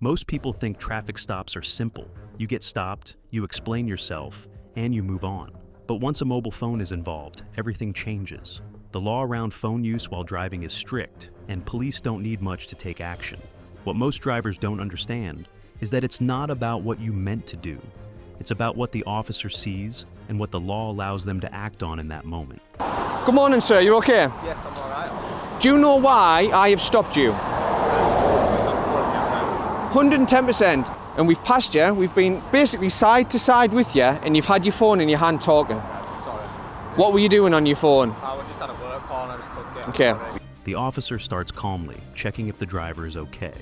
Most people think traffic stops are simple. You get stopped, you explain yourself, and you move on. But once a mobile phone is involved, everything changes. The law around phone use while driving is strict, and police don't need much to take action. What most drivers don't understand is that it's not about what you meant to do. It's about what the officer sees and what the law allows them to act on in that moment. Good morning, sir. You okay? Yes, I'm alright. Do you know why I have stopped you? 110%. And we've passed you. We've been basically side to side with you, and you've had your phone in your hand talking. Sorry. What were you doing on your phone? I was just at a work call and I just took it. Okay. Sorry. The officer starts calmly, checking if the driver is okay.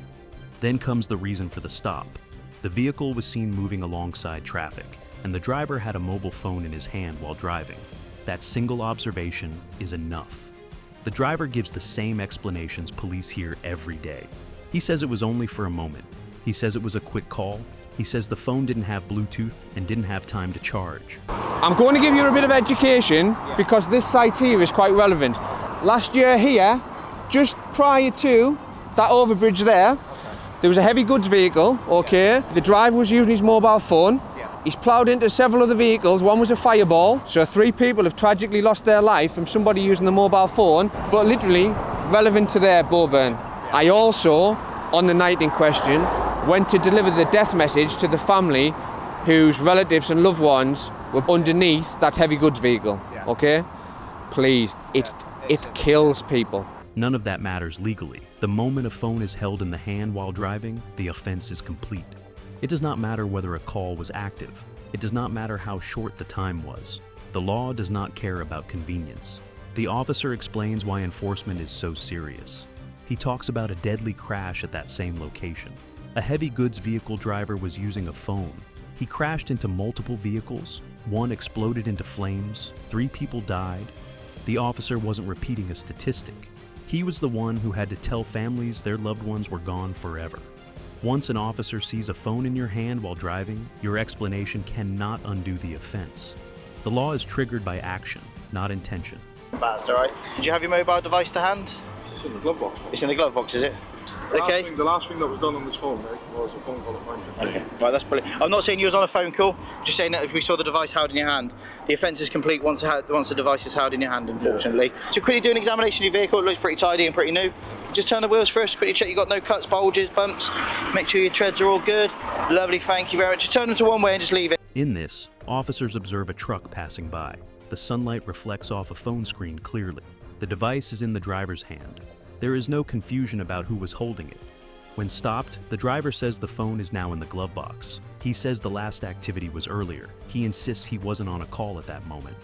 Then comes the reason for the stop. The vehicle was seen moving alongside traffic, and the driver had a mobile phone in his hand while driving. That single observation is enough. The driver gives the same explanations police hear every day. He says it was only for a moment. He says it was a quick call. He says the phone didn't have Bluetooth and didn't have time to charge. I'm going to give you a bit of education because this site here is quite relevant. Last year here, just prior to that overbridge there, there was a heavy goods vehicle, okay? The driver was using his mobile phone. He's ploughed into several other vehicles. One was a fireball, so 3 people have tragically lost their life from somebody using the mobile phone, but literally relevant to their Boburn. I also, on the night in question, went to deliver the death message to the family whose relatives and loved ones were underneath that heavy goods vehicle, okay? Please, it kills people. None of that matters legally. The moment a phone is held in the hand while driving, the offense is complete. It does not matter whether a call was active. It does not matter how short the time was. The law does not care about convenience. The officer explains why enforcement is so serious. He talks about a deadly crash at that same location. A heavy goods vehicle driver was using a phone. He crashed into multiple vehicles. 1 exploded into flames. 3 people died. The officer wasn't repeating a statistic. He was the one who had to tell families their loved ones were gone forever. Once an officer sees a phone in your hand while driving, your explanation cannot undo the offense. The law is triggered by action, not intention. That's all right. Did you have your mobile device to hand? It's in the glove box. It's in the glove box, is it? Okay. The last thing that was done on this phone, mate, was a phone call at 9:15. Okay. Right, that's brilliant. I'm not saying you was on a phone call. Just saying that if we saw the device held in your hand, the offence is complete once the device is held in your hand, unfortunately. So quickly do an examination of your vehicle. It looks pretty tidy and pretty new. Just turn the wheels first. Quickly check you've got no cuts, bulges, bumps. Make sure your treads are all good. Lovely, thank you very much. Just turn them to one way and just leave it. In this, officers observe a truck passing by. The sunlight reflects off a phone screen clearly. The device is in the driver's hand. There is no confusion about who was holding it. When stopped, the driver says the phone is now in the glove box. He says the last activity was earlier. He insists he wasn't on a call at that moment.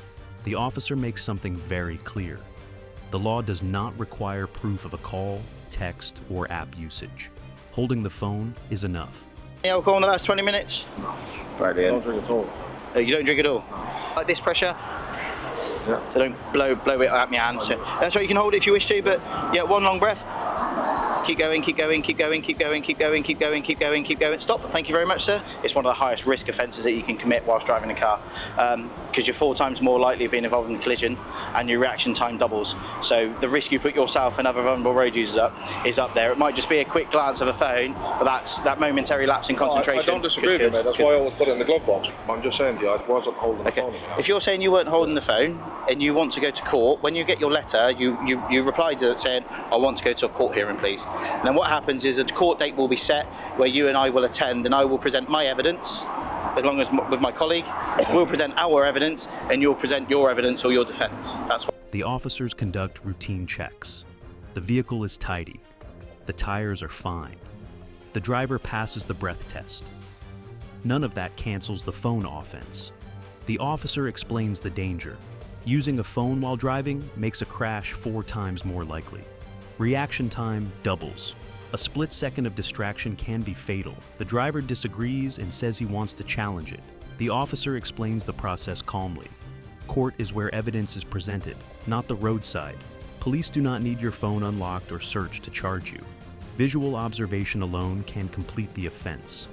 The officer makes something very clear. The law does not require proof of a call, text, or app usage. Holding the phone is enough. Any alcohol in the last 20 minutes? Brilliant. I don't drink at all. You don't drink at all? Like this pressure? Yeah. So don't blow it out your hand. So that's right, you can hold it if you wish to, but yeah, 1 long breath. Keep going, keep going, keep going, keep going, keep going, keep going, keep going, keep going. Stop. Thank you very much, sir. It's one of the highest risk offences that you can commit whilst driving a car, because you're 4 times more likely of being involved in a collision, and your reaction time doubles. So the risk you put yourself and other vulnerable road users is up there. It might just be a quick glance of a phone, but that's that momentary lapse in concentration. I don't disagree with you, mate. That's why I always put it in the glove box. I'm just saying to you, I wasn't holding the phone. If you're saying you weren't holding the phone and you want to go to court, when you get your letter, you reply to it saying, I want to go to a court hearing, please. And then what happens is a court date will be set where you and I will attend, and I will present my evidence, as long as with my colleague. We'll present our evidence and you'll present your evidence or your defence. That's what. The officers conduct routine checks. The vehicle is tidy. The tires are fine. The driver passes the breath test. None of that cancels the phone offense. The officer explains the danger. Using a phone while driving makes a crash 4 times more likely. Reaction time doubles. A split second of distraction can be fatal. The driver disagrees and says he wants to challenge it. The officer explains the process calmly. Court is where evidence is presented, not the roadside. Police do not need your phone unlocked or searched to charge you. Visual observation alone can complete the offense.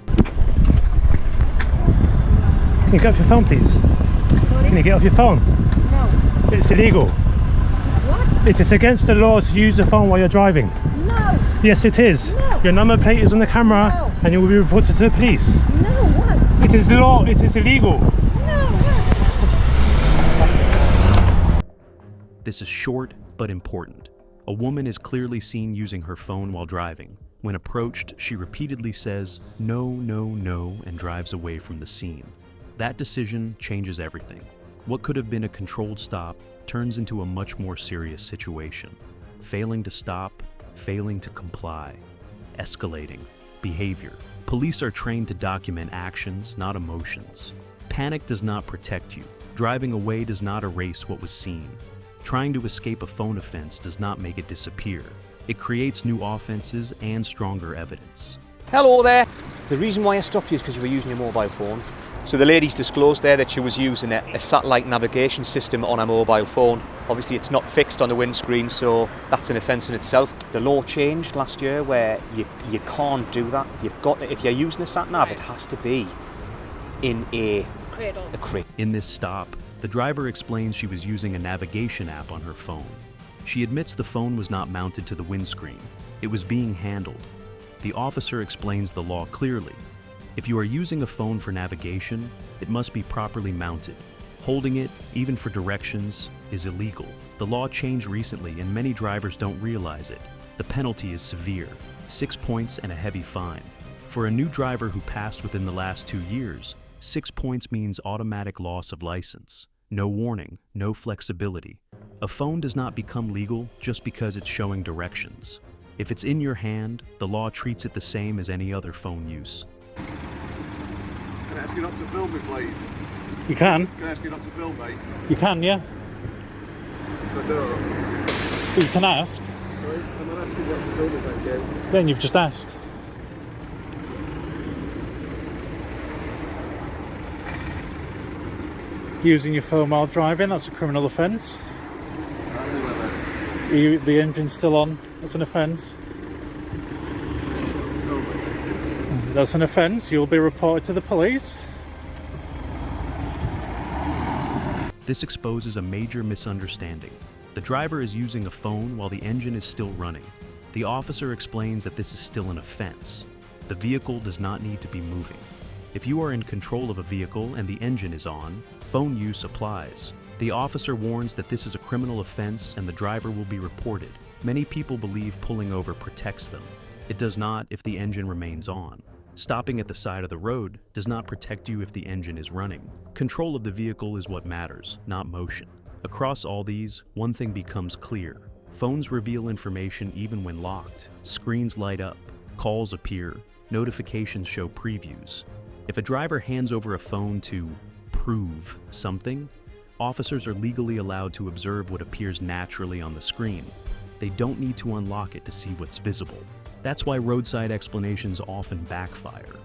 Can you get off your phone, please? Sorry? Can you get off your phone? No. It's illegal. What? It is against the law to use the phone while you're driving. No. Yes, it is. No. Your number plate is on the camera. No. And you will be reported to the police. No, what? It is law, it is illegal. No, what? This is short but important. A woman is clearly seen using her phone while driving. When approached, she repeatedly says, "No, no, no," and drives away from the scene. That decision changes everything. What could have been a controlled stop turns into a much more serious situation. Failing to stop, failing to comply, escalating, behavior. Police are trained to document actions, not emotions. Panic does not protect you. Driving away does not erase what was seen. Trying to escape a phone offense does not make it disappear. It creates new offenses and stronger evidence. Hello there. The reason why I stopped you is because you were using your mobile phone. So the lady's disclosed there that she was using a satellite navigation system on her mobile phone. Obviously it's not fixed on the windscreen, so that's an offence in itself. The law changed last year where you can't do that. You've got to, if you're using a sat nav, it has to be in a crate. In this stop, the driver explains she was using a navigation app on her phone. She admits the phone was not mounted to the windscreen. It was being handled. The officer explains the law clearly. If you are using a phone for navigation, it must be properly mounted. Holding it, even for directions, is illegal. The law changed recently and many drivers don't realize it. The penalty is severe, 6 points and a heavy fine. For a new driver who passed within the last 2 years, 6 points means automatic loss of license. No warning, no flexibility. A phone does not become legal just because it's showing directions. If it's in your hand, the law treats it the same as any other phone use. Can I ask you not to film me, please? You can? Can I ask you not to film me? You can, yeah. I don't. You can ask. Sorry, I'm not asking you not to film me, thank you. Then you've just asked. Using your phone while driving, that's a criminal offence. The engine's still on, that's an offence. That's an offence, you'll be reported to the police. This exposes a major misunderstanding. The driver is using a phone while the engine is still running. The officer explains that this is still an offense. The vehicle does not need to be moving. If you are in control of a vehicle and the engine is on, phone use applies. The officer warns that this is a criminal offense and the driver will be reported. Many people believe pulling over protects them. It does not if the engine remains on. Stopping at the side of the road does not protect you if the engine is running. Control of the vehicle is what matters, not motion. Across all these, one thing becomes clear. Phones reveal information even when locked. Screens light up, calls appear, notifications show previews. If a driver hands over a phone to prove something, officers are legally allowed to observe what appears naturally on the screen. They don't need to unlock it to see what's visible. That's why roadside explanations often backfire.